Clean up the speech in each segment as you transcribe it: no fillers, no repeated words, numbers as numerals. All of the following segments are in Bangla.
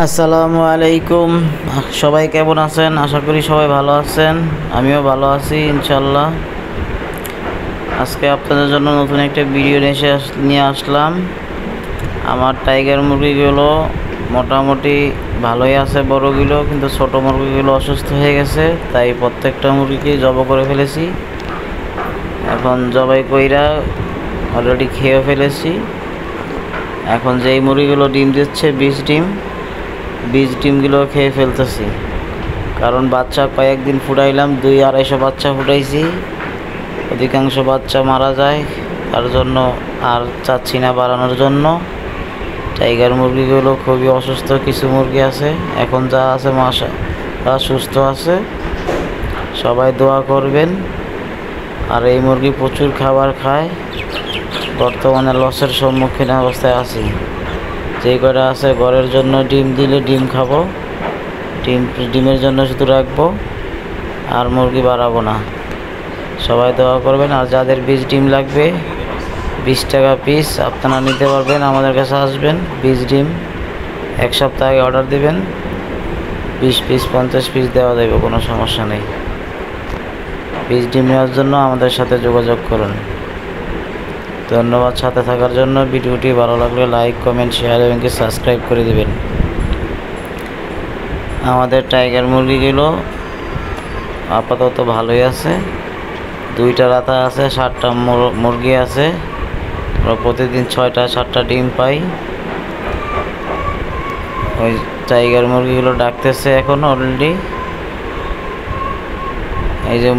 আসসালামু আলাইকুম। সবাই কেমন আছেন? আশা করি সবাই ভালো আছেন। আমিও ভালো আছি ইনশাল্লাহ। আজকে আপনাদের জন্য নতুন একটা ভিডিও নিয়ে আসলাম। আমার টাইগার মুরগিগুলো মোটামুটি ভালোই আছে, বড়গুলো, কিন্তু ছোট মুরগিগুলো অসুস্থ হয়ে গেছে, তাই প্রত্যেকটা মুরগিকে জবাই করে ফেলেছি। এখন জবাই কইরা অলরেডি খেয়ে ফেলেছি। এখন যেই মুরগিগুলো ডিম দিচ্ছে বীজ ডিমগুলো খেয়ে ফেলতেছি, কারণ বাচ্চা কয়েকদিন ফুটাইলাম, 200-250 বাচ্চা ফুটাইছি, অধিকাংশ বাচ্চা মারা যায়। তার জন্য আর চাচ্ছি না বাড়ানোর জন্য। টাইগার মুরগিগুলো খুবই অসুস্থ, কিছু মুরগি আছে, এখন যা আছে মাশাআল্লাহ সুস্থ আছে। সবাই দোয়া করবেন। আর এই মুরগি প্রচুর খাবার খায়, বর্তমানে লসের সম্মুখীন অবস্থায় আছি। যেই কটা আছে ঘরের জন্য ডিম দিলে ডিম খাবো, ডিমের জন্য শুধু রাখবো, আর মুরগি বাড়াবো না। সবাই দোয়া করবেন। আর যাদের বীজ ডিম লাগবে 20 টাকা পিস আপনারা নিতে পারবেন, আমাদের কাছে আসবেন। বীজ ডিম 1 সপ্তাহ আগে অর্ডার দিবেন, 20 পিস 50 পিস দেওয়া যাবে, কোনো সমস্যা নেই। বীজ ডিম নেওয়ার জন্য আমাদের সাথে যোগাযোগ করুন। ধন্যবাদ সাথে থাকার জন্য। ভিডিওটি ভালো লাগলে লাইক, কমেন্ট, শেয়ার এবং সাবস্ক্রাইব করে দিবেন। আমাদের টাইগার মুরগিগুলো আপাতত ভালোই আছে। 2টা রাতা আছে, 7টা মুরগি আছে। প্রতিদিন 6টা-7টা ডিম পাই। ওই টাইগার মুরগিগুলো ডাকতেছে এখন অলরেডি। এই যে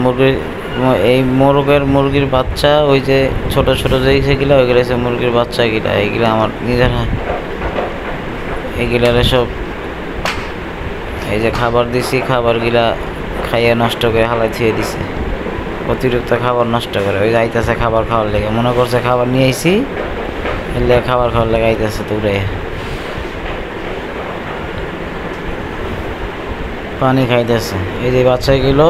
মুরগির বাচ্চা, ওই যে ছোট ছোট যেগুলো, ওইগুলো হচ্ছে মুরগির বাচ্চাগুলা। এইগুলো আমার নিজের এইগুলার সব এই যে খাবার দিছি, খাবারগুলা খাইয়ে নষ্ট করে হালাই থুয়ে দিছে। অতিরিক্ত খাবার নষ্ট করে ওই আইতেছে খাবার খাওয়ার লেগে, মনে করছে খাবার নিয়ে আইছি, এলে খাবার খাওয়ার লেগে আইতেছে দূরে। পানি খাইতেছে এই যে বাচ্চাগুলো।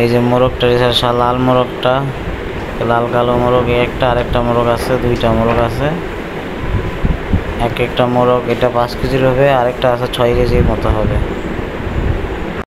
এই যে মোরগটা, লাল মোরগটা, লাল কালো মোরগ একটা, আরেকটা মোরগ আছে, 2টা মোরগ আছে। একটা মোরগ এটা 5 কেজির হবে, আরেকটা আছে 6 কেজির মতো হবে।